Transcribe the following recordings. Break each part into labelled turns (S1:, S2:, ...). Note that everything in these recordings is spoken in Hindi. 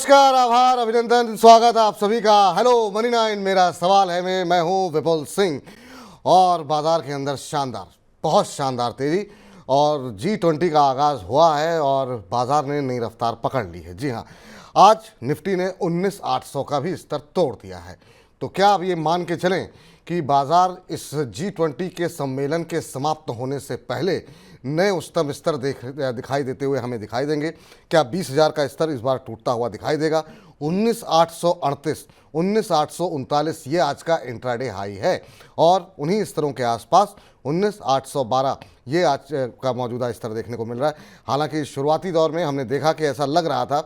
S1: नमस्कार, आभार, अभिनंदन, स्वागत आप सभी का। हेलो मनी 9, मेरा सवाल है मैं हूं विपुल सिंह। और बाजार के अंदर शानदार, बहुत शानदार तेजी और G20 का आगाज हुआ है और बाजार ने नई रफ्तार पकड़ ली है। जी हाँ, आज निफ्टी ने 19,800 का भी स्तर तोड़ दिया है। तो क्या आप ये मान के चलें कि बाजार इस G20 के सम्मेलन के समाप्त होने से पहले नए उच्चतम स्तर दिखाई देते हुए हमें दिखाई देंगे? क्या 20,000 का स्तर इस बार टूटता हुआ दिखाई देगा? 19,838, 19,839 ये आज का इंट्राडे हाई है और उन्हीं स्तरों के आसपास 19,812 ये आज का मौजूदा स्तर देखने को मिल रहा है। हालांकि शुरुआती दौर में हमने देखा कि ऐसा लग रहा था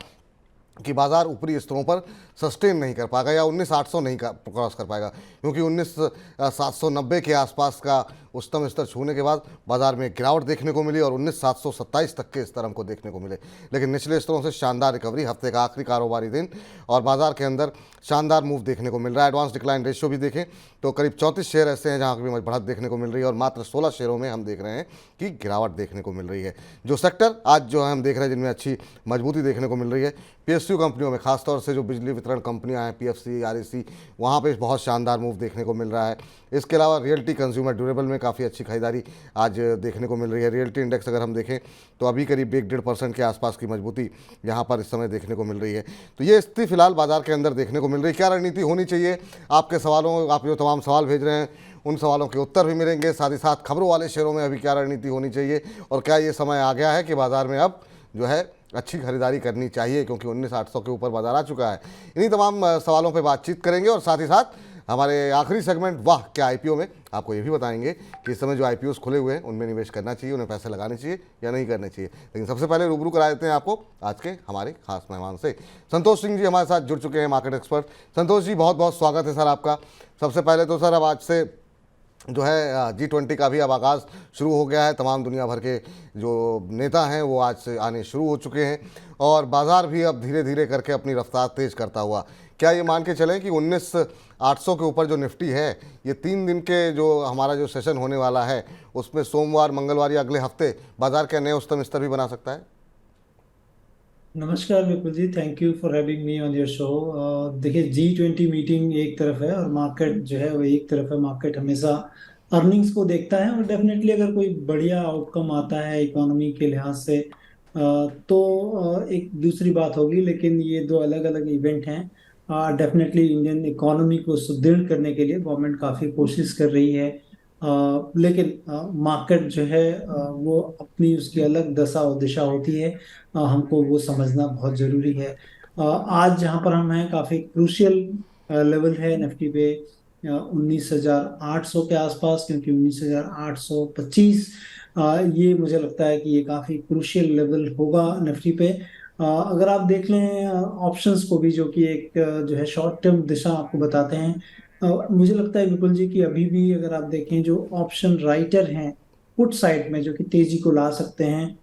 S1: कि बाजार ऊपरी स्तरों पर सस्टेन नहीं कर पाएगा या 19,800 नहीं क्रॉस कर पाएगा, क्योंकि 19,790 के आसपास का उच्चतम स्तर छूने के बाद बाजार में गिरावट देखने को मिली और 19,727 तक के स्तर हमको देखने को मिले। लेकिन निचले स्तरों से शानदार रिकवरी, हफ्ते का आखिरी कारोबारी दिन और बाजार के अंदर शानदार मूव देखने को मिल रहा है। एडवांस डिक्लाइन रेशियो भी देखें तो करीब 34 शेयर ऐसे हैं जहाँ की बढ़त देखने को मिल रही है और मात्र 16 शेयरों में हम देख रहे हैं कि गिरावट देखने को मिल रही है। जो सेक्टर आज जो है हम देख रहे हैं जिनमें अच्छी मजबूती देखने को मिल रही है, PSU कंपनियों में, खासतौर से जो बिजली वितरण कंपनियां हैं, PFC, REC, वहाँ पे बहुत शानदार मूव देखने को मिल रहा है। इसके अलावा रियल्टी, कंज्यूमर ड्यूरेबल में काफ़ी अच्छी खरीदारी आज देखने को मिल रही है। रियल्टी इंडेक्स अगर हम देखें तो अभी करीब 1-1.5% के आसपास की मजबूती यहाँ पर इस समय देखने को मिल रही है। तो ये स्थिति फिलहाल बाजार के अंदर देखने को मिल रही है। क्या रणनीति होनी चाहिए? आपके सवालों, आप जो तमाम सवाल भेज रहे हैं उन सवालों के उत्तर भी मिलेंगे। साथ ही साथ खबरों वाले शेयरों में अभी क्या रणनीति होनी चाहिए और क्या ये समय आ गया है कि बाजार में अब जो है अच्छी खरीदारी करनी चाहिए, क्योंकि 19,800 के ऊपर बाजार आ चुका है। इन्हीं तमाम सवालों पे बातचीत करेंगे और साथ ही साथ हमारे आखिरी सेगमेंट वाह क्या IPO में आपको ये भी बताएंगे कि इस समय जो IPOs खुले हुए हैं उनमें निवेश करना चाहिए, उन्हें पैसे लगाने चाहिए या नहीं करने चाहिए। लेकिन सबसे पहले रूबरू करा देते हैं आपको आज के हमारे खास मेहमान से। संतोष सिंह जी हमारे साथ जुड़ चुके हैं, मार्केट एक्सपर्ट। संतोष जी, बहुत बहुत स्वागत है सर आपका। सबसे पहले तो सर अब आज से जो है G20 का भी अब आगाज़ शुरू हो गया है। तमाम दुनिया भर के जो नेता हैं वो आज से आने शुरू हो चुके हैं और बाज़ार भी अब धीरे धीरे करके अपनी रफ्तार तेज़ करता हुआ, क्या ये मान के चलें कि 19,800 के ऊपर जो निफ्टी है, ये 3 दिन के जो हमारा जो सेशन होने वाला है उसमें सोमवार, मंगलवार या अगले हफ्ते बाज़ार के नए उच्चतम स्तर भी बना सकता है?
S2: नमस्कार Vipul ji, thank you for having me on your show. देखिए, G20 मीटिंग एक तरफ है और मार्केट जो है वो एक तरफ है। मार्केट हमेशा अर्निंग्स को देखता है और डेफिनेटली अगर कोई बढ़िया आउटकम आता है इकोनॉमी के लिहाज से तो एक दूसरी बात होगी, लेकिन ये दो अलग अलग इवेंट हैं। डेफिनेटली इंडियन इकोनॉमी को सुदृढ़ करने के लिए गवर्नमेंट काफ़ी कोशिश कर रही है, लेकिन मार्केट जो है वो अपनी उसकी अलग दशा और दिशा होती है। हमको वो समझना बहुत जरूरी है। आज जहां पर हम हैं काफी क्रूशियल लेवल है निफ्टी पे, 19,800 के आसपास, क्योंकि 19,825 ये मुझे लगता है कि ये काफी क्रूशियल लेवल होगा निफ्टी पे। अगर आप देख लें ऑप्शंस को भी, जो कि एक जो है शॉर्ट टर्म दिशा आपको बताते हैं, मुझे लगता है विपुल जी कि अभी भी अगर आप देखें जो ऑप्शन राइटर हैं पुट साइड में, जो कि तेजी को ला सकते हैं,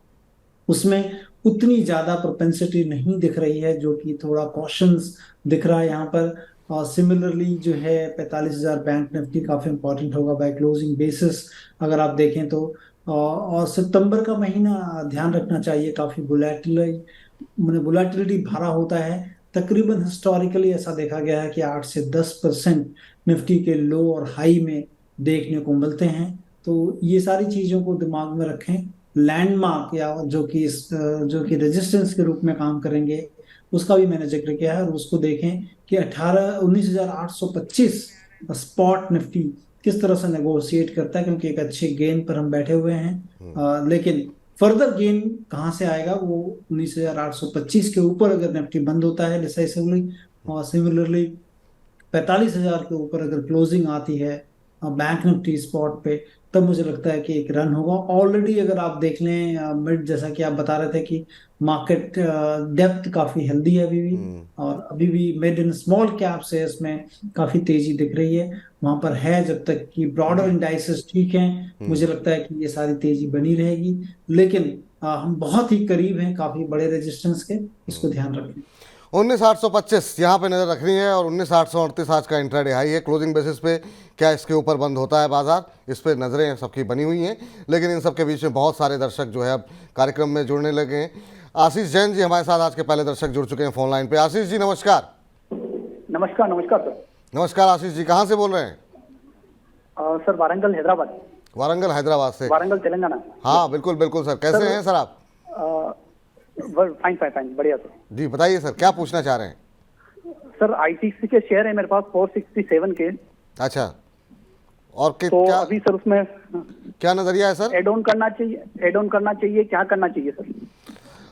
S2: उसमें उतनी ज्यादा प्रोपेंसिटी नहीं दिख रही है, जो कि थोड़ा कॉशंस दिख रहा है यहाँ पर। और सिमिलरली जो है 45,000 बैंक निफ्टी काफी इंपॉर्टेंट होगा बाय क्लोजिंग बेसिस अगर आप देखें तो। और सितंबर का महीना ध्यान रखना चाहिए, काफी बुलेटिलिटी भरा होता है। तकरीबन हिस्टोरिकली ऐसा देखा गया है कि 8 से 10% निफ्टी के लो और हाई में देखने को मिलते हैं। तो ये सारी चीजों को दिमाग में रखें। लैंडमार्क या जो कि रेजिस्टेंस के रूप में काम करेंगे, उसका भी मैंने जिक्र किया है। और उसको देखें कि 19,825 स्पॉट निफ्टी किस तरह से नेगोशिएट करता है, क्योंकि एक अच्छे गेन पर हम बैठे हुए हैं। लेकिन फर्दर गेन कहाँ से आएगा, वो 19,825 के ऊपर अगर निफ्टी बंद होता है डिसाइसिवली, और सिमिलरली 45,000 के ऊपर अगर क्लोजिंग आती है बैंक निफ्टी स्पॉट पे, तब मुझे लगता है कि एक रन होगा। ऑलरेडी अगर आप देख लें मिड, जैसा कि आप बता रहे थे कि मार्केट डेप्थ काफी हेल्दी है अभी भी, और अभी भी मिड एंड स्मॉल कैप से इसमें काफी तेजी दिख रही है वहां पर है। जब तक कि ब्रॉडर इंडाइसेस ठीक हैं, मुझे लगता है कि ये सारी तेजी बनी रहेगी। लेकिन हम बहुत ही करीब हैं काफी बड़े रेजिस्टेंस के, इसको ध्यान रखें।
S1: 19,825 यहाँ पे नज़र रखनी है और 19,838 आज का इंट्राडे हाई है। क्लोजिंग बेसिस पे क्या इसके ऊपर बंद होता है बाजार, इस पे नज़रें सबकी बनी हुई हैं। लेकिन इन सब के बीच में बहुत सारे दर्शक जो है अब कार्यक्रम में जुड़ने लगे हैं। आशीष जैन जी हमारे साथ आज के पहले दर्शक जुड़ चुके हैं फोन लाइन पे। आशीष जी नमस्कार।
S3: नमस्कार नमस्कार सर।
S1: नमस्कार आशीष जी, कहाँ से बोल रहे हैं?
S3: सर वारंगल हैदराबाद।
S1: वारंगल हैदराबाद से।
S3: वारंगल तेलंगाना।
S1: हाँ बिल्कुल बिल्कुल सर, कैसे हैं सर आप?
S3: फाइन फाइन फाइन बढ़िया सर।
S1: जी बताइए सर, क्या पूछना चाह रहे हैं?
S3: सर आईटीसी के शेयर है मेरे पास 467 के।
S1: अच्छा, और
S3: तो
S1: क्या
S3: अभी सर उसमें
S1: क्या नजरिया है सर?
S3: एड ऑन करना चाहिए, क्या करना चाहिए सर?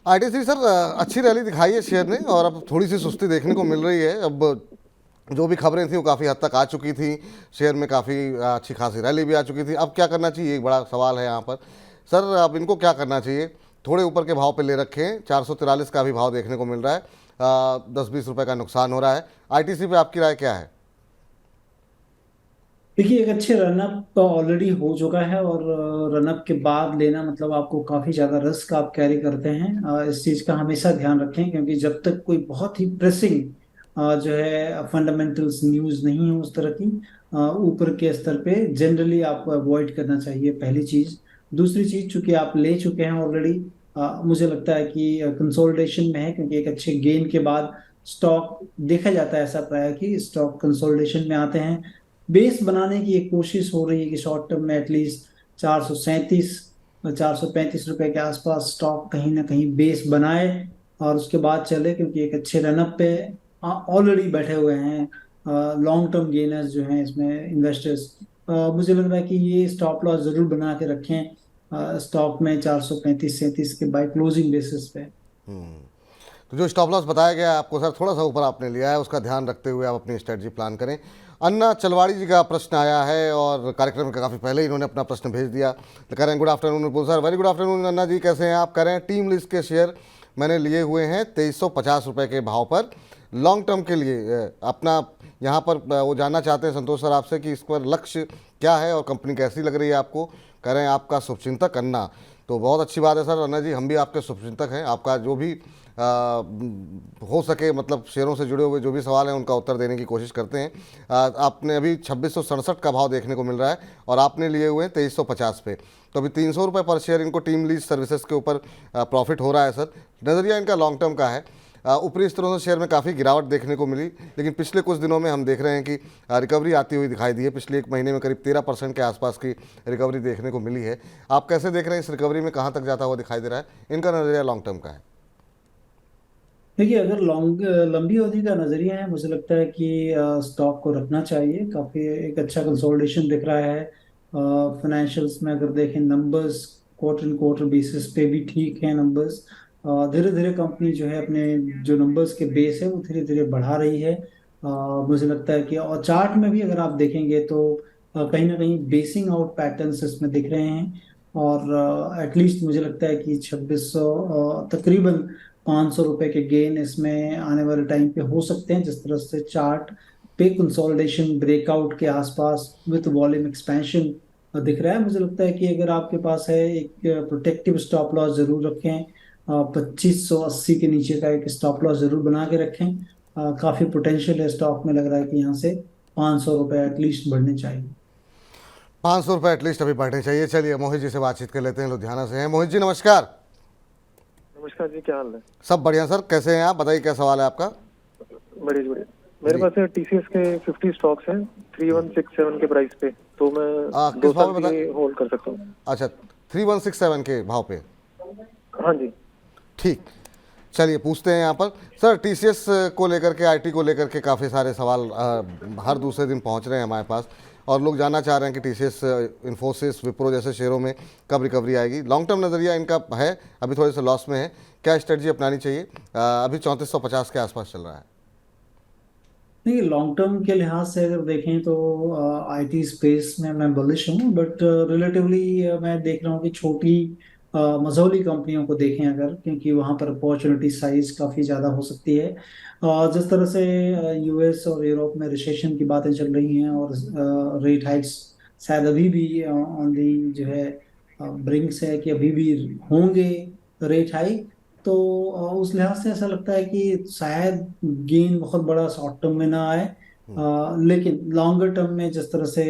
S1: आईटीसी सर अच्छी रैली दिखाई है शेयर ने, और अब थोड़ी सी सुस्ती देखने को मिल रही है। अब जो भी खबरें थी वो काफ़ी हद तक आ चुकी थी, शेयर में काफ़ी अच्छी खासी रैली भी आ चुकी थी। अब क्या करना चाहिए, एक बड़ा सवाल है यहाँ पर सर। अब इनको क्या करना चाहिए? थोड़े ऊपर के भाव पे ले रखें, 443 का भी भाव देखने को मिल रहा है, 10-20 रुपए का नुकसान हो रहा है। आईटीसी पे आपकी राय क्या है?
S2: देखिए, एक अच्छे रनअप ऑलरेडी हो चुका है, और रनअप के बाद लेना मतलब आपको काफी ज्यादा रिस्क आप कैरी करते हैं। इस चीज का हमेशा ध्यान रखें, क्योंकि जब तक कोई बहुत ही प्रेसिंग जो है फंडामेंटल्स न्यूज नहीं है उस तरह की ऊपर के स्तर पे, जनरली आपको अवॉइड करना चाहिए, पहली चीज। दूसरी चीज, चूंकि आप ले चुके हैं ऑलरेडी, मुझे लगता है कि कंसोलिडेशन में है, क्योंकि एक अच्छे गेन के बाद स्टॉक देखा जाता है ऐसा प्राय कि स्टॉक कंसोलिडेशन में आते हैं। बेस बनाने की एक कोशिश हो रही है कि शॉर्ट टर्म में एटलीस्ट 437 435 रुपए के आसपास स्टॉक कहीं ना कहीं बेस बनाए और उसके बाद चले, क्योंकि एक अच्छे रनअप पे ऑलरेडी बैठे हुए हैं लॉन्ग टर्म गेनर्स जो हैं इसमें इन्वेस्टर्स। मुझे लग रहा है कि ये स्टॉप लॉस जरूर बना के रखें स्टॉक में 435-37 के बाय क्लोजिंग बेसिस पे।
S1: तो जो स्टॉप लॉस बताया गया है आपको सर, थोड़ा सा ऊपर आपने लिया है, उसका ध्यान रखते हुए आप अपनी स्ट्रेटजी प्लान करें। अन्ना चलवाड़ी जी का प्रश्न आया है, और कार्यक्रम के काफ़ी पहले इन्होंने अपना प्रश्न भेज दिया। तो कह रहे हैं गुड आफ्टरनून विपुल सर। वेरी गुड आफ्टरनून अन्ना जी, कैसे हैं आप? कह रहे हैं टीम लिस्ट के शेयर मैंने लिए हुए हैं 2350 रुपये के भाव पर लॉन्ग टर्म के लिए। अपना यहाँ पर वो जानना चाहते हैं संतोष सर आपसे कि इस पर लक्ष्य क्या है और कंपनी कैसी लग रही है आपको। कह रहे हैं आपका शुभचिंतक अन्ना। तो बहुत अच्छी बात है सर अन्ना जी, हम भी आपके शुभचिंतक हैं। आपका जो भी हो सके मतलब शेयरों से जुड़े हुए जो भी सवाल हैं उनका उत्तर देने की कोशिश करते हैं। आपने अभी 2667 का भाव देखने को मिल रहा है, और आपने लिए हुए हैं 2350 पे। तो अभी 300 रुपये पर शेयर इनको टीम लीज सर्विसेज के ऊपर प्रॉफिट हो रहा है सर। नज़रिया इनका लॉन्ग टर्म का है। ऊपरी स्तरों से शेयर में काफ़ी गिरावट देखने को मिली, लेकिन पिछले कुछ दिनों में हम देख रहे हैं कि रिकवरी आती हुई दिखाई दी है। पिछले एक महीने में करीब 13% के आसपास की रिकवरी देखने को मिली है। आप कैसे देख रहे हैं इस रिकवरी में, कहाँ तक जाता हुआ दिखाई दे रहा है? इनका नज़रिया लॉन्ग टर्म का है।
S2: देखिए, अगर लंबी अवधि का नजरिया है, मुझे लगता है कि स्टॉक को रखना चाहिए। काफी एक अच्छा कंसोलिडेशन दिख रहा है फाइनेंशियल्स में। अगर देखें numbers, quarter and quarter basis पे भी ठीक है नंबर्स। धीरे धीरे कंपनी जो है अपने जो नंबर्स के बेस है वो धीरे धीरे बढ़ा रही है। मुझे लगता है कि, और चार्ट में भी अगर आप देखेंगे तो कहीं ना कहीं बेसिंग आउट पैटर्न्स इसमें दिख रहे हैं। और एटलीस्ट मुझे लगता है कि 2600 तकरीबन 500 रुपए के गेन इसमें आने वाले टाइम पे हो सकते हैं, जिस तरह से चार्ट पे कंसोलिडेशन ब्रेकआउट के आसपास विद वॉल्यूम एक्सपेंशन दिख रहा है। मुझे लगता है कि अगर आपके पास है, एक प्रोटेक्टिव स्टॉप लॉस जरूर रखें। 2580 के नीचे का एक स्टॉप लॉस जरूर बना के रखें। काफी पोटेंशियल है स्टॉक में, लग रहा है कि यहाँ से 500 रुपए एटलीस्ट बढ़ने चाहिए।
S1: 500 रुपये एटलीस्ट अभी बढ़ने चाहिए। चलिए मोहित जी से बातचीत कर लेते हैं, लुधियाना से हैं। मोहित जी नमस्कार।
S4: नमस्कार जी, क्या हाल है?
S1: सब बढ़िया सर, कैसे हैं आप? बताइए क्या सवाल है आपका?
S4: बढ़िया बढ़िया। मेरे पास है टीसीएस के 50 स्टॉक्स हैं 3167 के प्राइस पे, तो मैं
S1: किस
S4: 2
S1: भाव
S4: साल
S1: में
S4: के लिए होल्ड कर सकता हूँ।
S1: अच्छा, 3167 के भाव पे।
S4: हाँ जी।
S1: ठीक, चलिए पूछते हैं यहाँ पर सर। टीसीएस को लेकर के, आईटी को लेकर के काफ़ी सारे सवाल हर दूसरे दिन पहुँच रहे हैं हमारे पास, और लोग जानना चाह रहे हैं कि टीसीएस, इन्फोसिस, विप्रो जैसे शेयरों में कब रिकवरी आएगी। लॉन्ग टर्म नज़रिया इनका है, अभी थोड़े से लॉस में है, क्या स्ट्रेटजी अपनानी चाहिए? अभी 3450 के आसपास चल रहा है।
S2: नहीं, लॉन्ग टर्म के लिहाज से अगर देखें तो आईटी स्पेस में मैं बुलिश हूँ, बट रिलेटिवली मैं देख रहा हूँ कि छोटी मझोली कंपनियों को देखें अगर, क्योंकि वहाँ पर अपॉर्चुनिटी साइज काफ़ी ज़्यादा हो सकती है। जिस तरह से यूएस और यूरोप में रिसेशन की बातें चल रही हैं, और रेट हाइक्स शायद अभी भी ऑन दी जो है ब्रिंक्स है कि अभी भी होंगे रेट हाइक। तो उस लिहाज से ऐसा लगता है कि शायद गेन बहुत बड़ा शॉर्ट टर्म में ना आए। लेकिन लॉन्गर टर्म में जिस तरह से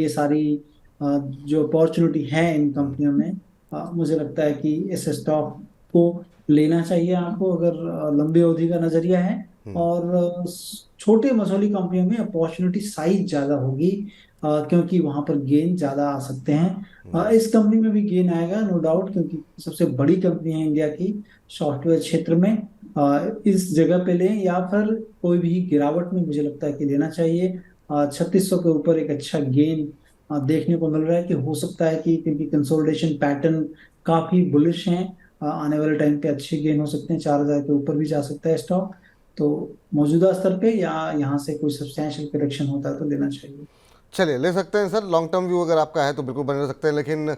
S2: ये सारी जो अपॉर्चुनिटी है इन कंपनियों में, मुझे लगता है कि इस स्टॉक को लेना चाहिए आपको अगर लंबी अवधि का नजरिया है। और छोटे मसौली कंपनियों में अपॉर्चुनिटी साइज ज्यादा होगी, क्योंकि वहां पर गेन ज्यादा आ सकते हैं। इस कंपनी में भी गेन आएगा नो डाउट, क्योंकि सबसे बड़ी कंपनी है इंडिया की सॉफ्टवेयर क्षेत्र में। इस जगह पे लें या फिर कोई भी गिरावट में मुझे लगता है कि लेना चाहिए। 3600 के ऊपर एक अच्छा गेन देखने को मिल रहा है कि हो सकता है कि, क्योंकि कंसोलिडेशन पैटर्न काफी बुलिश है, आने वाले टाइम पे अच्छे गेन हो सकते हैं, 4000 के ऊपर भी जा सकता है स्टॉक। तो मौजूदा स्तर पे या यहाँ से कोई सब्सटैंशियल करेक्शन होता है तो लेना चाहिए।
S1: चलिए ले सकते हैं सर, लॉन्ग टर्म व्यू अगर आपका है तो बिल्कुल बने रह सकते हैं, लेकिन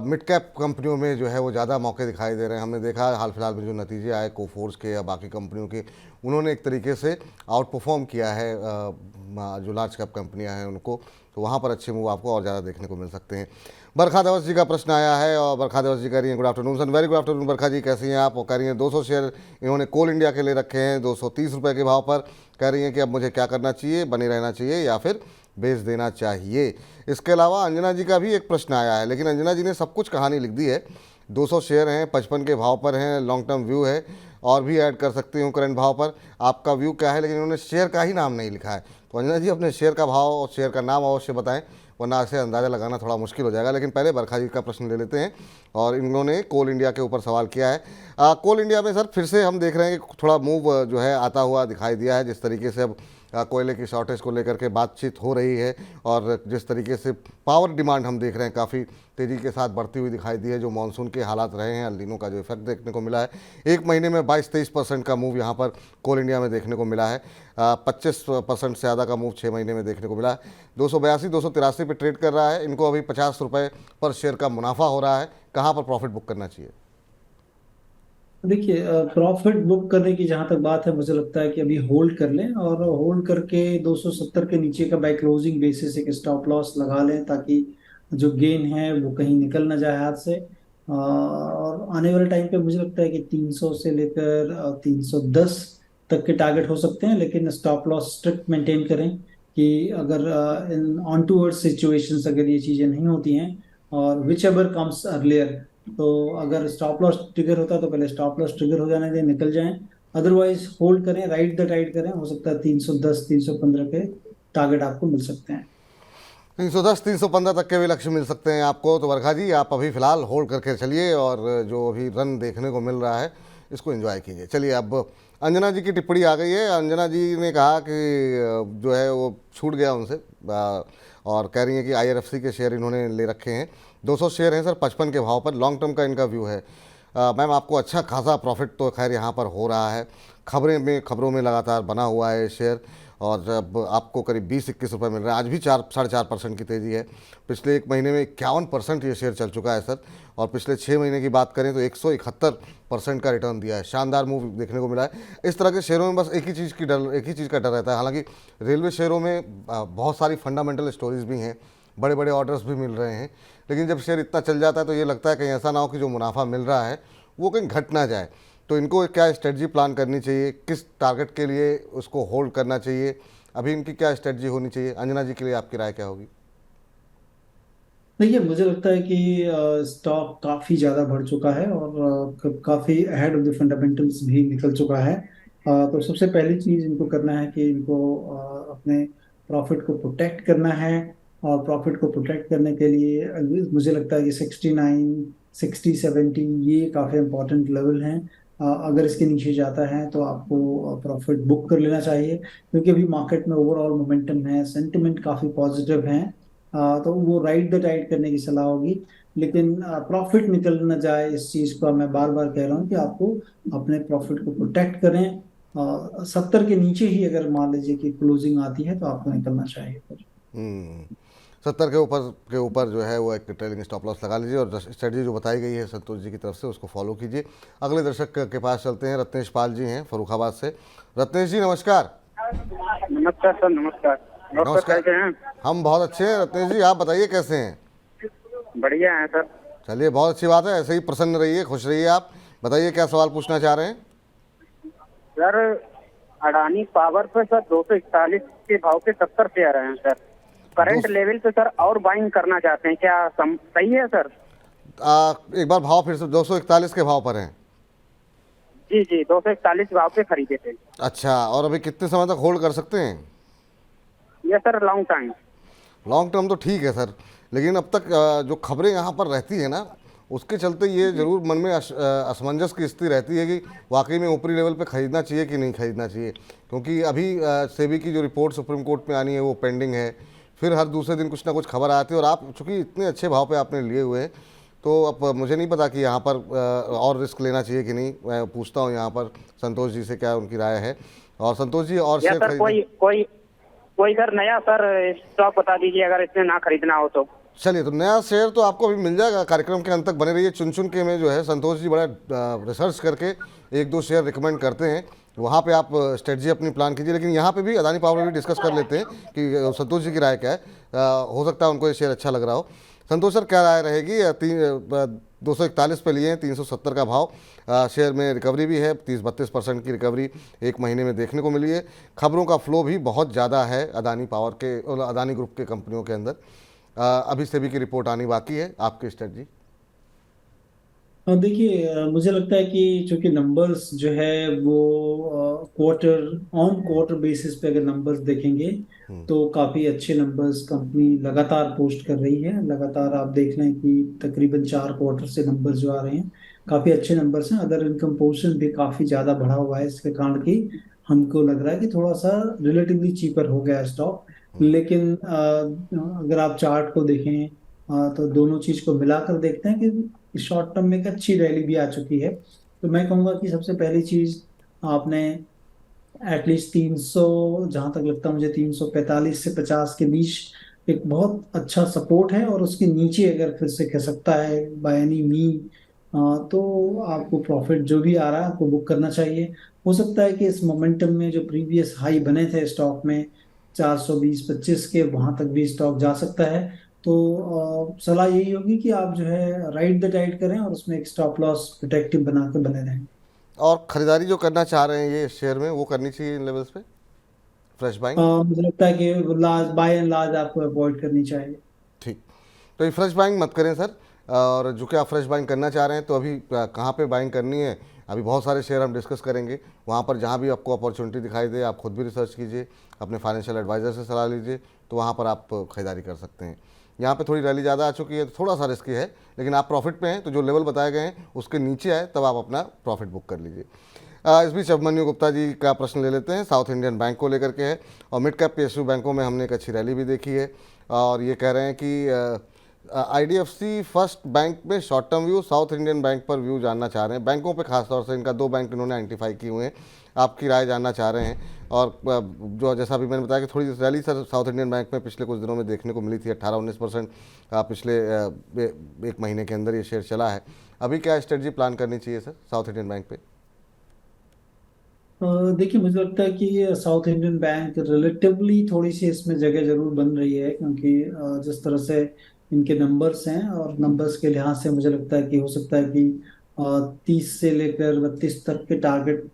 S1: मिड कैप कंपनियों में जो है वो ज़्यादा मौके दिखाई दे रहे हैं। हमने देखा हाल फिलहाल में जो नतीजे आए कोफोर्स के या बाकी कंपनियों के, उन्होंने एक तरीके से आउट परफॉर्म किया है जो लार्ज कैप कंपनियां हैं उनको, तो वहाँ पर अच्छे मूव आपको और ज़्यादा देखने को मिल सकते हैं। बरखा देवस जी का प्रश्न आया है और बरखा देवस जी कह रही हैं good afternoon sir, very good afternoon Barkha ji, कैसी हैं आप? और कह रही हैं 200 शेयर इन्होंने कोल इंडिया के ले रखे हैं 230 रुपये के भाव पर। कह रही हैं कि अब मुझे क्या करना चाहिए, बने रहना चाहिए या फिर बेच देना चाहिए? इसके अलावा अंजना जी का भी एक प्रश्न आया है, लेकिन अंजना जी ने सब कुछ कहानी लिख दी है। 200 शेयर हैं, 55 के भाव पर हैं, लॉन्ग टर्म व्यू है, और भी ऐड कर सकती हूँ करंट भाव पर। आपका व्यू क्या है? लेकिन उन्होंने शेयर का ही नाम नहीं लिखा है। तो अंजना जी अपने शेयर का भाव और शेयर का नाम अवश्य बताएं, वरना से अंदाज़ा लगाना थोड़ा मुश्किल हो जाएगा। लेकिन पहले बरखा जी का प्रश्न ले लेते हैं, और इन्होंने कोल इंडिया के ऊपर सवाल किया है। कोल इंडिया में सर फिर से हम देख रहे हैं कि थोड़ा मूव जो है आता हुआ दिखाई दिया है। जिस तरीके से अब कोयले की शॉर्टेज को लेकर के बातचीत हो रही है, और जिस तरीके से पावर डिमांड हम देख रहे हैं काफ़ी तेज़ी के साथ बढ़ती हुई दिखाई दी है। जो मानसून के हालात रहे हैं, अल नीनो का जो इफेक्ट देखने को मिला है, एक महीने में 22-23% का मूव यहाँ पर कोल इंडिया में देखने को मिला है। 25% से ज़्यादा का मूव 6 महीने में देखने को मिला है। 282-283 पे ट्रेड कर रहा है। इनको अभी 50 रुपये पर शेयर का मुनाफा हो रहा है। कहाँ पर प्रॉफिट बुक करना चाहिए?
S2: देखिए, प्रॉफिट बुक करने की जहां तक बात है, मुझे लगता है कि अभी होल्ड कर लें, और होल्ड करके 270 के नीचे का बाय क्लोजिंग बेसिस एक स्टॉप लॉस लगा लें, ताकि जो गेन है वो कहीं निकल ना जाए हाथ से। और आने वाले टाइम पे मुझे लगता है कि 300 से लेकर 310 तक के टारगेट हो सकते हैं, लेकिन स्टॉप लॉस स्ट्रिक्ट मेंटेन करें कि अगर इन ऑन टूवर्ड सिचुएशंस अगर ये चीजें नहीं होती हैं, और विच एवर कम्स अर्लियर, तो अगर स्टॉप लॉस ट्रिगर होता है तो पहले स्टॉप लॉस ट्रिगर हो जाने दें, निकल जाएं। अदरवाइज होल्ड करें, राइड द टाइड करें, हो सकता है 310 315 के टारगेट आपको मिल सकते हैं।
S1: 310-315 तक के भी लक्ष्य मिल सकते हैं आपको। तो वर्खा जी आप अभी फ़िलहाल होल्ड करके चलिए, और जो अभी रन देखने को मिल रहा है इसको एंजॉय कीजिए। चलिए अब अंजना जी की टिप्पणी आ गई है। अंजना जी ने कहा कि जो है वो छूट गया उनसे, और कह रही हैं कि IRFC के शेयर इन्होंने ले रखे हैं। 200 शेयर हैं सर 55 के भाव पर, लॉन्ग टर्म का इनका व्यू है। मैम आपको अच्छा खासा प्रॉफिट तो खैर यहाँ पर हो रहा है, खबरों में लगातार बना हुआ है शेयर, और जब आपको करीब 20-21 रुपये मिल रहा है। आज भी 4-4.5% की तेज़ी है। पिछले एक महीने में 51% ये शेयर चल चुका है सर, और पिछले 6 महीने की बात करें तो 171% का रिटर्न दिया है। शानदार मूव देखने को मिला है। इस तरह के शेयरों में बस एक ही चीज़ का डर रहता है। हालांकि रेलवे शेयरों में बहुत सारी फंडामेंटल स्टोरीज भी हैं, बड़े बड़े ऑर्डर्स भी मिल रहे हैं, लेकिन जब शेयर इतना चल जाता है तो ये लगता है कहीं ऐसा ना हो कि जो मुनाफा मिल रहा है वो कहीं घट ना जाए। तो इनको क्या स्ट्रेटजी प्लान करनी चाहिए, किस टारगेट के लिए उसको होल्ड करना चाहिए, अभी इनकी क्या स्ट्रेटजी होनी चाहिए? अंजना जी के लिए आपकी राय क्या होगी?
S2: देखिए, मुझे लगता है कि स्टॉक काफी ज्यादा बढ़ चुका है, और काफी अहेड ऑफ द फंडामेंटल्स भी निकल चुका है। तो सबसे पहली चीज इनको करना है कि इनको अपने प्रॉफिट को प्रोटेक्ट करना है। और प्रॉफिट को प्रोटेक्ट करने के लिए मुझे लगता है कि 69 60 70 ये काफी इंपॉर्टेंट लेवल हैं। अगर इसके नीचे जाता है तो आपको प्रॉफिट बुक कर लेना चाहिए, क्योंकि अभी मार्केट में ओवरऑल मोमेंटम है, सेंटिमेंट काफी पॉजिटिव है। तो वो राइड द टाइड करने की सलाह होगी। लेकिन प्रॉफिट निकल न जाए, इस चीज को मैं बार बार कह रहा हूँ कि आपको अपने प्रॉफिट को प्रोटेक्ट करें। 70 के नीचे ही अगर मान लीजिए कि क्लोजिंग आती है तो आपको निकलना चाहिए फिर।
S1: 70 के ऊपर जो है वो एक ट्रेलिंग स्टॉप लॉस लगा लीजिए, और स्ट्रेटजी जो बताई गई है संतोष जी की तरफ से उसको फॉलो कीजिए। अगले दर्शक के पास चलते हैं। रत्नेश पाल जी हैं फरुखाबाद से। रत्नेश जी नमस्कार।
S3: नमस्कार सर, नमस्कार।
S1: नमस्कार।
S3: कैसे हैं?
S1: हम बहुत अच्छे हैं रत्नेश जी, आप बताइए कैसे हैं?
S3: बढ़िया है सर।
S1: चलिए बहुत अच्छी बात है, ऐसे ही प्रसन्न रहिए, खुश रहिए। आप बताइए क्या सवाल पूछना चाह रहे हैं?
S3: सर अडानी पावर पे सर 241 के भाव पे 70 शेयर हैं सर। करंट लेवल पे सर और बाइंग करना चाहते हैं, क्या सही है सर?
S1: एक बार भाव फिर से 241 के भाव पर हैं।
S3: जी जी, 241 भाव पे खरीदे थे।
S1: अच्छा, और अभी कितने समय तक होल्ड कर सकते हैं?
S3: ये sir long time.
S1: Long term तो ठीक है सर, लेकिन अब तक जो खबरें यहाँ पर रहती है ना, उसके चलते ये जरूर मन में असमंजस की स्थिति रहती है कि वाकई में ऊपरी लेवल पे खरीदना चाहिए कि नहीं खरीदना चाहिए, क्योंकि अभी सेबी की जो रिपोर्ट सुप्रीम कोर्ट में आनी है वो पेंडिंग है। फिर हर दूसरे दिन कुछ ना कुछ खबर आती है, और आप चूँकि इतने अच्छे भाव पे आपने लिए हुए हैं, तो अब मुझे नहीं पता कि यहाँ पर और रिस्क लेना चाहिए कि नहीं। मैं पूछता हूँ यहाँ पर संतोष जी से क्या उनकी राय है। और संतोष जी, और
S3: या
S1: शेयर
S3: सर कोई
S1: खरीदने,
S3: कोई कोई सर नया सर स्टॉक बता दीजिए अगर इसमें ना खरीदना हो तो।
S1: चलिए, तो नया शेयर तो आपको अभी मिल जाएगा। कार्यक्रम के अंत तक बने रहिए। चुन चुन के में जो है संतोष जी बड़ा रिसर्च करके एक दो शेयर रिकमेंड करते हैं, वहाँ पे आप स्ट्रेटजी अपनी प्लान कीजिए। लेकिन यहाँ पे भी अदानी पावर भी डिस्कस कर लेते हैं कि संतोष जी की राय क्या है। हो सकता है उनको ये शेयर अच्छा लग रहा हो। संतोष सर, क्या राय रहेगी? 241 पे लिए हैं, 370 का भाव। शेयर में रिकवरी भी है, 30-32% की रिकवरी एक महीने में देखने को मिली है। खबरों का फ्लो भी बहुत ज़्यादा है अदानी पावर के और अदानी ग्रुप के कंपनियों के अंदर। अभी सेबी की रिपोर्ट आनी बाकी है। आपकी स्ट्रेटजी?
S2: देखिए, मुझे लगता है कि चूंकि नंबर्स जो है वो क्वार्टर ऑन क्वार्टर बेसिस पे अगर नंबर्स देखेंगे तो काफी अच्छे नंबर्स कंपनी लगातार पोस्ट कर रही है। लगातार आप देख रहे हैं कि तकरीबन 4 क्वार्टर से नंबर्स जो आ रहे हैं काफी अच्छे नंबर्स हैं। अदर इनकम पोर्शन भी काफी ज्यादा बढ़ा हुआ है, इसके कारण कि हमको लग रहा है कि थोड़ा सा रिलेटिवली चीपर हो गया है स्टॉक। लेकिन अगर आप चार्ट को देखें तो दोनों चीज को मिलाकर देखते हैं कि शॉर्ट टर्म में एक अच्छी रैली भी आ चुकी है। तो मैं कहूंगा कि सबसे पहली चीज आपने एटलीस्ट 300, जहां तक लगता है मुझे 345 से 50 के बीच एक बहुत अच्छा सपोर्ट है, और उसके नीचे अगर फिर से खिसकता है बाय एनी मीन तो आपको प्रॉफिट जो भी आ रहा है आपको बुक करना चाहिए। हो सकता है कि इस मोमेंटम में जो प्रीवियस हाई बने थे स्टॉक में 420-25 के, वहां तक भी स्टॉक जा सकता है। तो सलाह यही होगी कि आप जो है राइड द टाइड करें और उसमें एक स्टॉप लॉस प्रोटेक्टिव बना के बने रहें।
S1: और ख़रीदारी जो करना चाह रहे हैं ये शेयर में, वो करनी चाहिए इन लेवल्स पे, फ्रेश बाइंग?
S2: मुझे लगता है कि लार्ज बाय एंड लार्ज आपको अवॉइड करनी चाहिए।
S1: ठीक, तो ये फ्रेश बाइंग मत करें सर। और जो कि आप फ्रेश बाइंग करना चाह रहे हैं, तो अभी कहाँ पे बाइंग करनी है, अभी बहुत सारे शेयर हम डिस्कस करेंगे। वहाँ पर जहाँ भी आपको अपॉर्चुनिटी दिखाई दे, आप खुद भी रिसर्च कीजिए, अपने फाइनेंशियल एडवाइज़र से सलाह लीजिए, तो वहाँ पर आप खरीदारी कर सकते हैं। यहाँ पे थोड़ी रैली ज़्यादा आ चुकी है तो थोड़ा सा रिस्की है, लेकिन आप प्रॉफिट पे हैं, तो जो लेवल बताए गए हैं उसके नीचे आए तब आप अपना प्रॉफिट बुक कर लीजिए। इस बीच अभिमन्यु गुप्ता जी का प्रश्न ले लेते हैं, साउथ इंडियन बैंक को लेकर के है। और मिड कैप PSU बैंकों में हमने एक अच्छी रैली भी देखी है, और ये कह रहे हैं कि IDFC फर्स्ट बैंक में short term view, south Indian bank पर व्यू जानना चाह रहे हैं। बैंकों पे खासतौर से इनका 2 बैंक इन्होंने आइडेंटिफाई किए हुए हैं, आपकी राय जानना चाह रहे हैं। और जो जैसा अभी मैंने बताया कि थोड़ी rally sir south Indian bank में पिछले कुछ दिनों में देखने को मिली थी, 18-19% पिछले एक महीने के अंदर ये शेयर चला है। अभी क्या स्ट्रेटजी प्लान करनी चाहिए सर साउथ इंडियन बैंक पे?
S2: देखिए, मुझे लगता है कि साउथ इंडियन बैंक रिलेटिवली थोड़ी सी इसमें जगह जरूर बन रही है, क्योंकि जिस तरह से इनके नंबर्स हैं और नंबर्स के लिहाज से मुझे लगता है कि हो सकता है कि 30 से लेकर 32 तक के टारगेट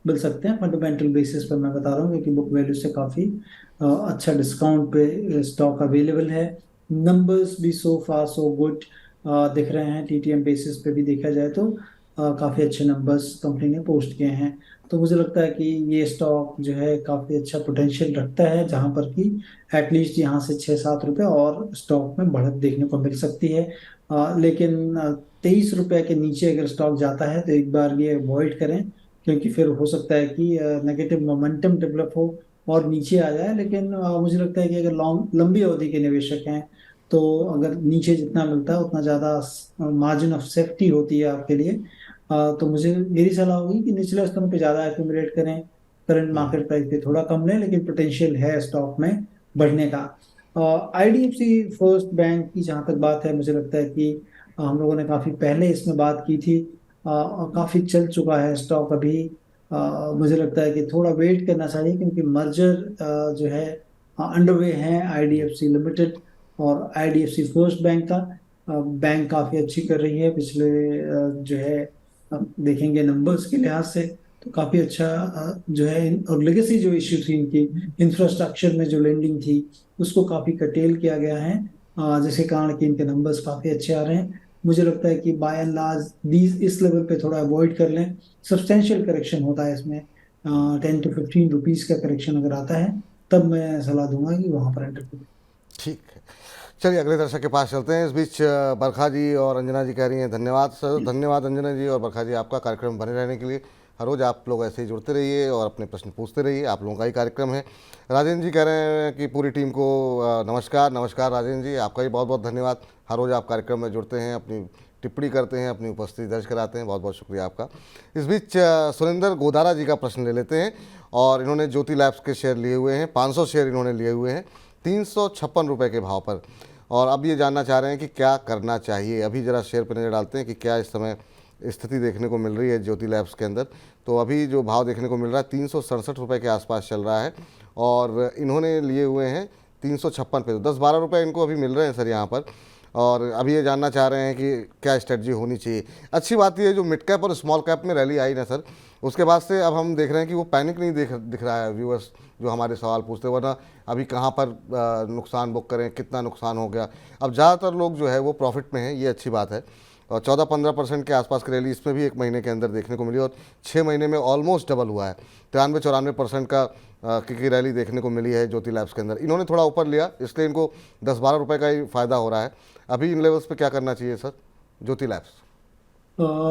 S2: मिल सकते हैं फंडामेंटल बेसिस पर। मैं बता रहा हूँ क्योंकि बुक वैल्यू से काफी अच्छा डिस्काउंट पे स्टॉक अवेलेबल है। नंबर्स भी सो फार सो गुड दिख रहे हैं। TTM बेसिस पे भी देखा जाए तो काफी अच्छे नंबर्स कंपनी ने पोस्ट किए हैं। तो मुझे लगता है कि ये स्टॉक जो है काफी अच्छा पोटेंशियल रखता है, जहां पर कि एटलीस्ट यहाँ से 6-7 रुपए और स्टॉक में बढ़त देखने को मिल सकती है। लेकिन 23 रुपए के नीचे अगर स्टॉक जाता है तो एक बार ये अवॉइड करें, क्योंकि फिर हो सकता है कि नेगेटिव मोमेंटम डेवलप हो और नीचे आ जाए। लेकिन मुझे लगता है कि अगर लॉन्ग लंबी अवधि के निवेशक हैं तो अगर नीचे जितना मिलता है उतना ज्यादा मार्जिन ऑफ सेफ्टी होती है आपके लिए। तो मुझे मेरी सलाह होगी कि निचले स्तरों पे ज्यादा एक्यूमुलेट करें। करंट मार्केट प्राइस पे थोड़ा कम लें, लेकिन पोटेंशियल है स्टॉक में बढ़ने का। IDFC फर्स्ट बैंक की जहां तक बात है, मुझे लगता है कि हम लोगों ने काफी पहले इसमें बात की थी, और काफी चल चुका है स्टॉक अभी। मुझे लगता है कि थोड़ा वेट करना चाहिए, क्योंकि मर्जर जो है अंडरवे है IDFC लिमिटेड और IDFC फर्स्ट बैंक का। बैंक काफी अच्छी कर रही है पिछले जो है आप देखेंगे नंबर्स के लिहाज से तो काफी अच्छा जो है। और लेगेसी जो इश्यू थी इनकी, इंफ्रास्ट्रक्चर में जो लेंडिंग थी उसको काफी कटेल किया गया है, जिसके कारण कि इनके नंबर्स काफी अच्छे आ रहे हैं। मुझे लगता है कि बाय एंड लार्ज दीज इस लेवल पे थोड़ा अवॉइड कर लें। सब्सटेंशियल करेक्शन होता है इसमें, 10 to 15 रुपीज का करेक्शन अगर आता है तब मैं सलाह दूंगा कि वहां पर एंटर करें।
S1: ठीक है, चलिए अगले दर्शक के पास चलते हैं। इस बीच बरखा जी और अंजना जी कह रही हैं धन्यवाद सर। धन्यवाद अंजना जी और बरखा जी आपका कार्यक्रम बने रहने के लिए। हर रोज़ आप लोग ऐसे ही जुड़ते रहिए और अपने प्रश्न पूछते रहिए, आप लोगों का ही कार्यक्रम है। राजेंद्र जी कह रहे हैं कि पूरी टीम को नमस्कार। नमस्कार राजेंद्र जी, आपका भी बहुत बहुत धन्यवाद। हर रोज़ आप कार्यक्रम में जुड़ते हैं, अपनी टिप्पणी करते हैं, अपनी उपस्थिति दर्ज कराते हैं, बहुत बहुत शुक्रिया आपका। इस बीच सुरेंद्र गोदारा जी का प्रश्न ले लेते हैं। और इन्होंने ज्योति लैब्स के शेयर लिए हुए हैं, 500 शेयर इन्होंने लिए हुए हैं 356 रुपये के भाव पर। और अब ये जानना चाह रहे हैं कि क्या करना चाहिए। अभी ज़रा शेयर पर नज़र डालते हैं कि क्या इस समय स्थिति देखने को मिल रही है ज्योति लैब्स के अंदर। तो अभी जो भाव देखने को मिल रहा है 367 रुपये के आसपास चल रहा है और इन्होंने लिए हुए हैं 356 पे। 10-12 रुपये इनको अभी मिल रहे हैं सर यहाँ पर। और अभी ये जानना चाह रहे हैं कि क्या स्ट्रेटजी होनी चाहिए। अच्छी बात ये है जो मिड कैप और स्मॉल कैप में रैली आई ना सर, उसके बाद से अब हम देख रहे हैं कि वो पैनिक नहीं दिख रहा है व्यूअर्स जो हमारे सवाल पूछते, वरना अभी कहाँ पर नुकसान बुक करें, कितना नुकसान हो गया। अब ज़्यादातर लोग जो है वो प्रॉफिट में हैं, ये अच्छी बात है। और 14-15% के आसपास की रैली इसमें भी 1 महीने के अंदर देखने को मिली और 6 महीने में ऑलमोस्ट डबल हुआ है। 93-94% का की रैली देखने को मिली है ज्योति लैब्स के अंदर। इन्होंने थोड़ा ऊपर लिया इसलिए इनको 10-12 रुपये का ही फ़ायदा हो रहा है। अभी इन लेवल्स पे क्या करना चाहिए सर ज्योति लैब्स?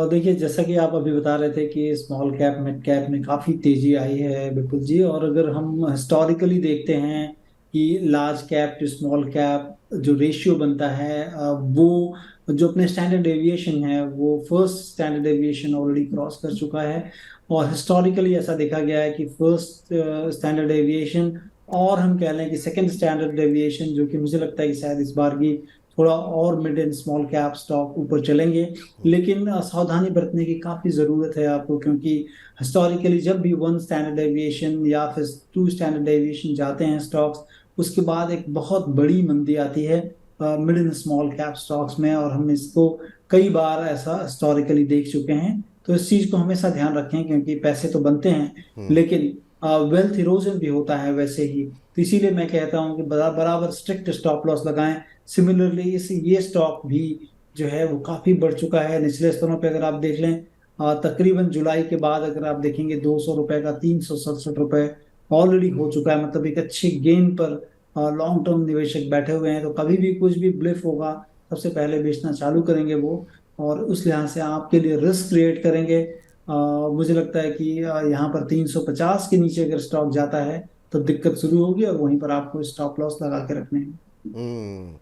S2: देखिए, जैसा कि आप अभी बता रहे थे कि स्मॉल कैप मिड कैप में काफ़ी तेजी आई है विपुल जी, और अगर हम हिस्टोरिकली देखते हैं कि large cap to small cap जो रेशियो बनता है, वो जो अपने स्टैंडर्ड डेविएशन है वो first standard deviation already cross कर चुका है। और हिस्टोरिकली ऐसा देखा गया है कि फर्स्ट स्टैंडर्ड डेविएशन और हम कह लें कि सेकंड स्टैंडर्ड डेविएशन, जो कि मुझे लगता है कि शायद इस बार की थोड़ा और mid and small cap stock ऊपर चलेंगे। लेकिन सावधानी बरतने की काफी जरूरत है आपको, क्योंकि हिस्टोरिकली जब भी 1 स्टैंडर्ड डेविएशन या फिर 2 स्टैंडर्ड डेविएशन जाते हैं स्टॉक्स, उसके बाद एक बहुत बड़ी मंदी आती है mid and small cap stocks में, और हम इसको कई बार ऐसा हिस्टोरिकली देख चुके हैं। तो इस चीज को हमेशा ध्यान रखें, क्योंकि पैसे तो बनते हैं लेकिन वेल्थ इरोजन भी होता है वैसे ही। तो इसीलिए मैं कहता हूं कि बराबर स्ट्रिक्ट स्टॉप लॉस लगाएं। सिमिलरली इस ये स्टॉक भी जो है वो काफी बढ़ चुका है निचले स्तरों पे। अगर आप देख लें तकरीबन जुलाई के बाद अगर आप देखेंगे 200 रुपए का 367 रुपए ऑलरेडी हो चुका है। मतलब एक अच्छे गेन पर लॉन्ग टर्म निवेशक बैठे हुए हैं। तो कभी भी कुछ भी ब्लिफ होगा सबसे पहले बेचना चालू करेंगे वो, और उस लिहाज से आपके लिए रिस्क क्रिएट करेंगे। मुझे लगता है कि यहाँ पर 350 के नीचे अगर स्टॉक जाता है तो दिक्कत शुरू होगी, और वहीं पर आपको स्टॉप लॉस लगा के रखने हैं।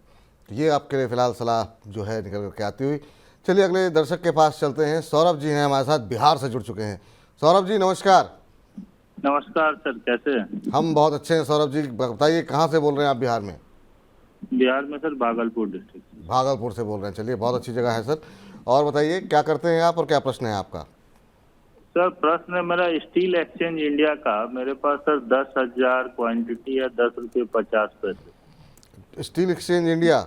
S1: तो ये आपके लिए फ़िलहाल सलाह जो है निकल करके आती हुई। चलिए अगले दर्शक के पास चलते हैं। सौरभ जी हैं हमारे साथ, बिहार से जुड़ चुके हैं। सौरभ जी नमस्कार।
S5: नमस्कार सर, कैसे हैं?
S1: हम बहुत अच्छे हैं सौरभ जी, बताइए कहाँ से बोल रहे हैं आप बिहार में?
S5: बिहार में सर भागलपुर डिस्ट्रिक्ट।
S1: भागलपुर से बोल रहे हैं, चलिए बहुत अच्छी जगह है सर। और बताइए क्या करते हैं आप और क्या प्रश्न है आपका?
S5: सर प्रश्न है मेरा स्टील एक्सचेंज इंडिया का। मेरे पास सर 10,000 क्वांटिटी है, 10 रुपये 50 पैसे।
S1: स्टील एक्सचेंज इंडिया,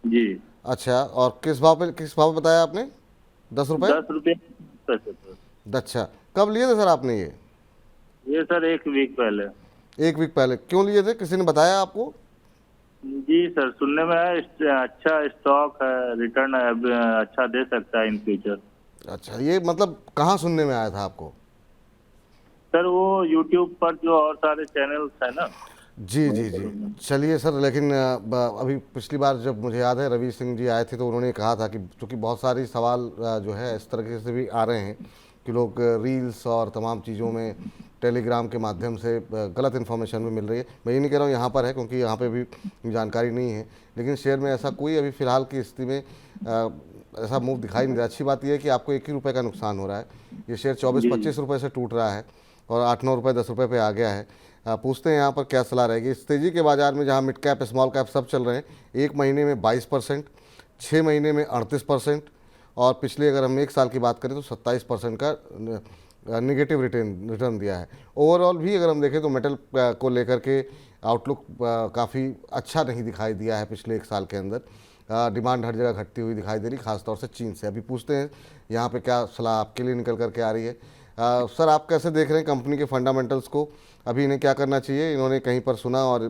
S5: जी।
S1: अच्छा, और किस भाव पे बताया आपने? 10 रुपये
S5: 10 रुपये 50 पैसे सर।
S1: अच्छा, कब लिए थे सर आपने
S5: ये सर 1 वीक पहले।
S1: 1 वीक पहले। क्यों लिए थे, किसी ने बताया आपको?
S5: जी सर, सुनने में है अच्छा स्टॉक है, रिटर्न अच्छा दे सकता है इन फ्यूचर।
S1: अच्छा, ये मतलब कहाँ सुनने में आया था आपको?
S5: सर वो यूट्यूब पर जो और सारे चैनल्स है ना।
S1: जी जी जी, चलिए सर। लेकिन अभी पिछली बार जब मुझे याद है रवि सिंह जी आए थे तो उन्होंने कहा था कि चूँकि बहुत सारी सवाल जो है इस तरीके से भी आ रहे हैं कि लोग रील्स और तमाम चीज़ों में टेलीग्राम के माध्यम से गलत इन्फॉर्मेशन भी मिल रही है। मैं ये नहीं कह रहा हूँ यहाँ पर है, क्योंकि यहाँ पे भी जानकारी नहीं है, लेकिन शेयर में ऐसा कोई अभी फ़िलहाल की स्थिति में ऐसा मूव दिखाई नहीं दे रहा। अच्छी बात यह है कि आपको 1 ही रुपये का नुकसान हो रहा है। ये शेयर 24-25 रुपये से टूट रहा है और 8-9 रुपये 10 रुपये पे आ गया है। पूछते हैं यहाँ पर क्या सलाह रहेगी इस तेज़ी के बाजार में, जहाँ मिड कैप स्मॉल कैप सब चल रहे हैं। 1 महीने में 22%, 6 महीने में 38%, और पिछले अगर हम 1 साल की बात करें तो 27% का नेगेटिव रिटर्न दिया है। ओवरऑल भी अगर हम देखें तो मेटल को लेकर के आउटलुक काफ़ी अच्छा नहीं दिखाई दिया है पिछले 1 साल के अंदर। डिमांड हर जगह घटती हुई दिखाई दे रही, खासतौर से चीन से। अभी पूछते हैं यहाँ पे क्या सलाह आपके लिए निकल करके आ रही है। सर आप कैसे देख रहे हैं कंपनी के फंडामेंटल्स को? अभी इन्हें क्या करना चाहिए? इन्होंने कहीं पर सुना और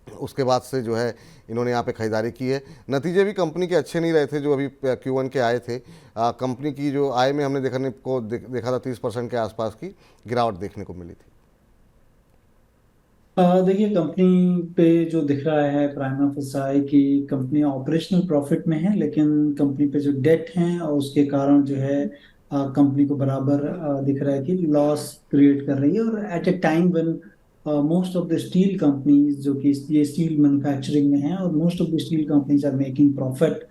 S1: उसके बाद से जो है इन्होंने यहाँ पे खरीदारी की है। नतीजे भी कंपनी के अच्छे नहीं रहे थे जो अभी Q1 के आए थे। कंपनी की जो आय में हमने देखा था 30% के आसपास की गिरावट देखने को मिली थी।
S2: देखिए, कंपनी पे जो दिख रहा है प्राइमा फेसाई कि कंपनी ऑपरेशनल प्रॉफिट में है, लेकिन कंपनी पे जो डेट है और उसके कारण जो है कंपनी को बराबर दिख रहा है कि लॉस क्रिएट कर रही है। और at a time when most of the steel companies, जो कि ये स्टील मैन्युफैक्चरिंग में है, और most of the steel companies are making profit.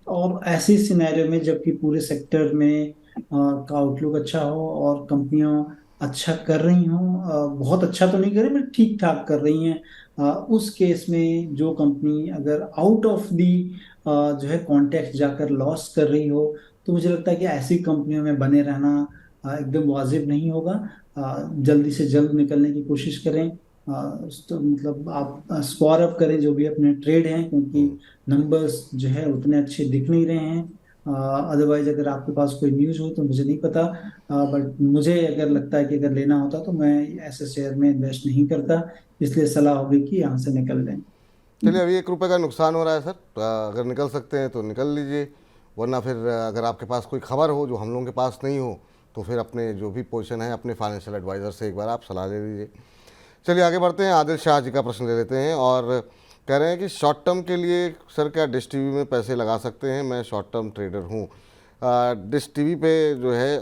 S2: और ऐसे सिनेरियो में जबकि पूरे सेक्टर में का आउटलुक अच्छा हो और कंपनियां अच्छा कर रही हूँ, बहुत अच्छा तो नहीं कर रही, बट ठीक ठाक कर रही हैं, उस केस में जो कंपनी अगर आउट ऑफ दी जो है कॉन्टेक्स्ट जाकर लॉस कर रही हो, तो मुझे लगता है कि ऐसी कंपनियों में बने रहना एकदम वाजिब नहीं होगा। जल्दी से जल्द निकलने की कोशिश करें। तो मतलब आप स्कोर अप करें जो भी अपने ट्रेड हैं, क्योंकि नंबर्स जो है उतने अच्छे दिख नहीं रहे हैं। अदरवाइज अगर आपके पास कोई न्यूज़ हो तो मुझे नहीं पता, बट मुझे अगर लगता है कि अगर लेना होता तो मैं ऐसे शेयर में इन्वेस्ट नहीं करता। इसलिए सलाह होगी कि यहाँ से निकल लें।
S1: चलिए, अभी 1 रुपये का नुकसान हो रहा है सर, अगर निकल सकते हैं तो निकल लीजिए, वरना फिर अगर आपके पास कोई खबर हो जो हम लोगों के पास नहीं हो तो फिर अपने जो भी पोजीशन है अपने फाइनेंशियल एडवाइज़र से एक बार आप सलाह ले लीजिए। चलिए आगे बढ़ते हैं। आदिल शाह जी का प्रश्न ले लेते हैं और कह रहे हैं कि शॉर्ट टर्म के लिए सर क्या डिश टीवी में पैसे लगा सकते हैं? मैं शॉर्ट टर्म ट्रेडर हूँ। डिश टीवी पे जो है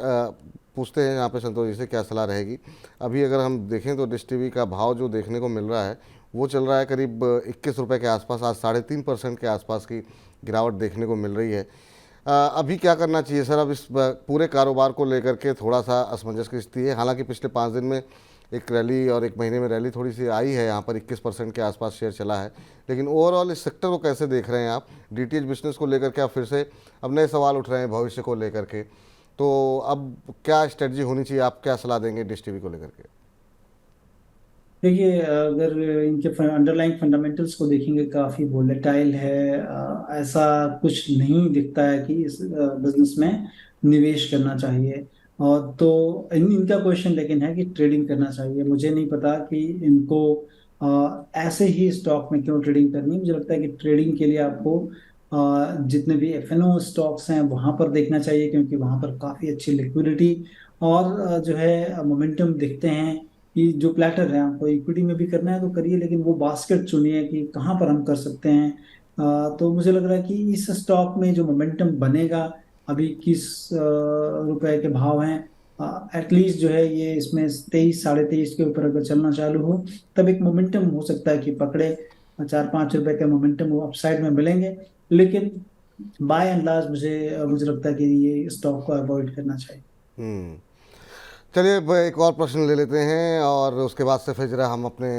S1: पूछते हैं यहाँ पे संतोष जी से क्या सलाह रहेगी। अभी अगर हम देखें तो डिश टीवी का भाव जो देखने को मिल रहा है वो चल रहा है करीब 21 रुपये के आसपास। आज 3.5% के आसपास की गिरावट देखने को मिल रही है। अभी क्या करना चाहिए सर? अब इस पूरे कारोबार को लेकर के थोड़ा सा असमंजस की स्थिति है। हालांकि पिछले 5 दिन में एक रैली और 1 महीने में रैली थोड़ी सी आई है, यहाँ पर 21% के आसपास शेयर चला है, लेकिन ओवरऑल इस सेक्टर को कैसे देख रहे हैं आप? डीटीएच बिजनेस को लेकर के आप फिर से अब नए सवाल उठ रहे हैं भविष्य को लेकर के, तो अब क्या स्ट्रेटजी होनी चाहिए? आप क्या सलाह देंगे डिश टीवी को लेकर के?
S2: देखिए, अगर इनके अंडरलाइंग फंडामेंटल्स को देखेंगे काफ़ी वोलेटाइल है। ऐसा कुछ नहीं दिखता है कि इस बिजनेस में निवेश करना चाहिए। और तो इनका क्वेश्चन लेकिन है कि ट्रेडिंग करना चाहिए। मुझे नहीं पता कि इनको ऐसे ही स्टॉक में क्यों ट्रेडिंग करनी है। मुझे लगता है कि ट्रेडिंग के लिए आपको जितने भी एफएनओ स्टॉक्स हैं वहाँ पर देखना चाहिए, क्योंकि वहाँ पर काफ़ी अच्छी लिक्विडिटी और जो है मोमेंटम दिखते हैं। कि जो प्लेटर है, आपको इक्विटी में भी करना है तो करिए, लेकिन वो बास्केट चुनिए कि कहाँ पर हम कर सकते हैं। तो मुझे लग रहा है कि इस स्टॉक में जो मोमेंटम बनेगा, अभी 21 रुपए के भाव हैं, एटलीस्ट जो है ये इसमें 23 23.5 के ऊपर अगर चलना चालू हो तब एक मोमेंटम हो सकता है कि पकड़े। 4-5 रुपए के मोमेंटम वो अपसाइड में मिलेंगे, लेकिन बाय एंड लार्ज मुझे मुझे लगता है कि ये स्टॉक को अवॉइड करना चाहिए।
S1: चलिए एक और प्रश्न ले लेते हैं और उसके बाद से फिर जरा हम अपने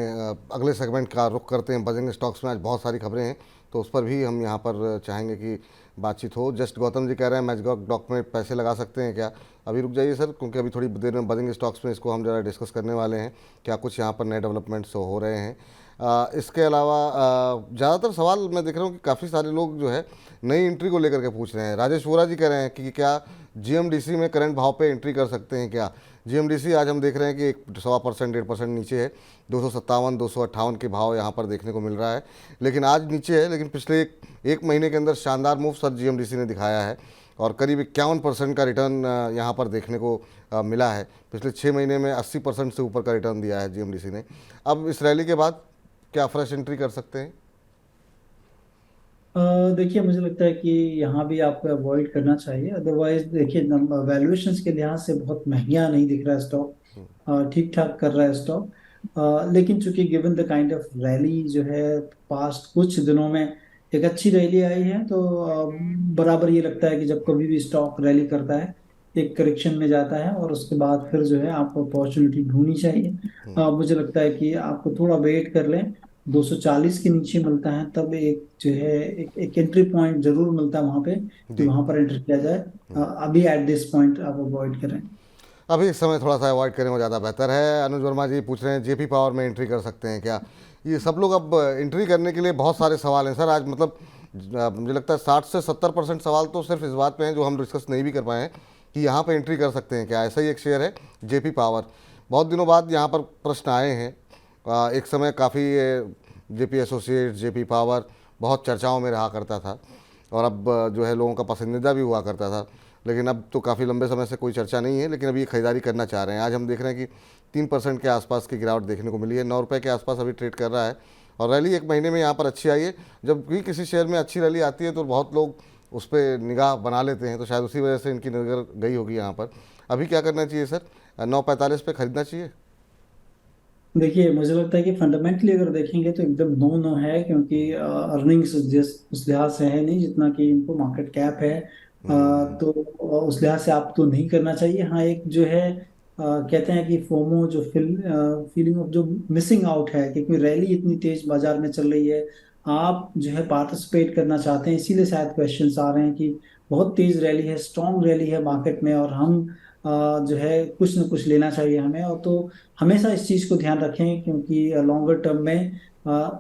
S1: अगले सेगमेंट का रुख करते हैं। बजेंगे स्टॉक्स में आज बहुत सारी खबरें हैं तो उस पर भी हम यहाँ पर चाहेंगे कि बातचीत हो। जस्ट गौतम जी कह रहे हैं मैजगॉक डॉक में पैसे लगा सकते हैं क्या? अभी रुक जाइए सर, क्योंकि अभी थोड़ी देर में बजेंगे स्टॉक्स में इसको हम जरा डिस्कस करने वाले हैं, क्या कुछ यहाँ पर नए डेवलपमेंट्स हो रहे हैं। इसके अलावा ज़्यादातर सवाल मैं देख रहा हूँ कि काफ़ी सारे लोग जो है नई एंट्री को लेकर के पूछ रहे हैं। राजेश वोरा जी कह रहे हैं कि क्या जीएमडीसी में करंट भाव पे एंट्री कर सकते हैं क्या? जीएमडीसी आज हम देख रहे हैं कि 1.25% 1.5% नीचे है। 257 258 के भाव यहाँ पर देखने को मिल रहा है, लेकिन आज नीचे है। लेकिन पिछले एक महीने के अंदर शानदार मूव सर जीएमडीसी ने दिखाया है और करीब 51% का रिटर्न यहाँ पर देखने को मिला है। पिछले 6 महीने में 80% से ऊपर का रिटर्न दिया है जीएमडीसी ने। अब इस रैली के बाद क्या फ्रेश एंट्री कर सकते हैं?
S2: देखिए, मुझे लगता है कि यहाँ भी आपको अवॉइड करना चाहिए। अदरवाइज देखिए, वैल्यूएशंस के लिहाज से बहुत महंगा नहीं दिख रहा है स्टॉक, ठीक ठाक कर रहा है स्टॉक। लेकिन चूंकि given the kind of rally जो है पास्ट कुछ दिनों में एक अच्छी रैली आई है, तो बराबर ये लगता है कि जब कभी भी स्टॉक रैली करता है एक करेक्शन में जाता है और उसके बाद फिर जो है आपको अपॉर्चुनिटी ढूंढनी चाहिए। मुझे लगता है कि आपको थोड़ा वेट कर लें। 240 के नीचे मिलता है तब एक जो है एक एंट्री पॉइंट जरूर मिलता है वहां पे, कि वहां पर एंटर किया जाए। अभी एट दिस पॉइंट आप अवॉइड करें।
S1: अभी इस समय थोड़ा सा अवॉइड करें वो ज़्यादा बेहतर है। अनुज वर्मा जी पूछ रहे हैं जेपी पावर में एंट्री कर सकते हैं क्या? ये सब लोग अब एंट्री करने के लिए बहुत सारे सवाल हैं सर। आज मतलब मुझे लगता है 60 से 70% सवाल तो सिर्फ इस बात पे हैं जो हम डिस्कस नहीं भी कर पाए हैं कि यहाँ पे एंट्री कर सकते हैं क्या। ऐसा ही एक शेयर है जेपी पावर, बहुत दिनों बाद यहाँ पर प्रश्न आए हैं। एक समय काफ़ी जेपी एसोसिएट्स, जेपी पावर बहुत चर्चाओं में रहा करता था और अब जो है लोगों का पसंदीदा भी हुआ करता था, लेकिन अब तो काफ़ी लंबे समय से कोई चर्चा नहीं है, लेकिन अभी ये खरीदारी करना चाह रहे हैं। आज हम देख रहे हैं कि 3% के आसपास की गिरावट देखने को मिली है, 9 रुपये के आसपास अभी ट्रेड कर रहा है और रैली एक महीने में यहाँ पर अच्छी आई है। जब भी किसी शेयर में अच्छी रैली आती है तो बहुत लोग उस पर निगाह बना लेते हैं, तो शायद उसी वजह से इनकी नज़र गई होगी यहाँ पर। अभी क्या करना चाहिए सर? 9.45 पे खरीदना चाहिए?
S2: देखिए, मुझे लगता है कि फंडामेंटली अगर देखेंगे तो एकदम नो नो है, क्योंकि अर्निंग्स उस लिहाज से है नहीं जितना कि इनको मार्केट कैप है। तो उस लिहाज से आप तो नहीं करना चाहिए। हाँ, एक जो है कहते हैं कि फोमो जो फीलिंग ऑफ जो मिसिंग आउट है, क्योंकि रैली इतनी तेज बाजार में चल रही है, आप जो है पार्टिसिपेट करना चाहते हैं, इसीलिए शायद क्वेश्चंस आ रहे हैं कि बहुत तेज रैली है, स्ट्रॉन्ग रैली है मार्केट में, और हम जो है कुछ न कुछ लेना चाहिए हमें। और तो हमेशा इस चीज को ध्यान रखें, क्योंकि लॉन्गर टर्म में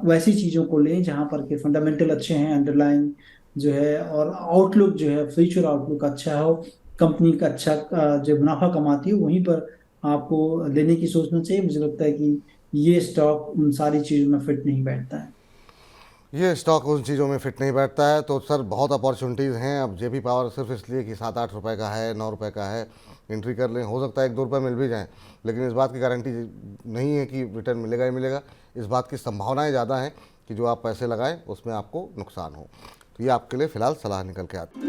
S2: वैसी चीजों को लें जहां पर के फंडामेंटल अच्छे हैं, अंडरलाइन जो है, और आउटलुक जो है, फ्यूचर आउटलुक अच्छा हो, कंपनी का अच्छा जो मुनाफा कमाती है, वहीं पर आपको लेने की सोचना चाहिए। मुझे लगता है कि ये स्टॉक उन सारी चीजों में फिट नहीं बैठता है।
S1: ये स्टॉक उन चीज़ों में फिट नहीं बैठता है। तो सर बहुत अपॉर्चुनिटीज़ हैं। अब जेपी पावर सिर्फ इसलिए कि 7-8 रुपए का है, 9 रुपए का है, एंट्री कर लें, हो सकता है 1-2 रुपये मिल भी जाएं, लेकिन इस बात की गारंटी नहीं है कि रिटर्न मिलेगा ही मिलेगा। इस बात की संभावनाएं ज़्यादा हैं कि जो आप पैसे लगाएं उसमें आपको नुकसान हो। तो ये आपके लिए फ़िलहाल सलाह निकल के आती है।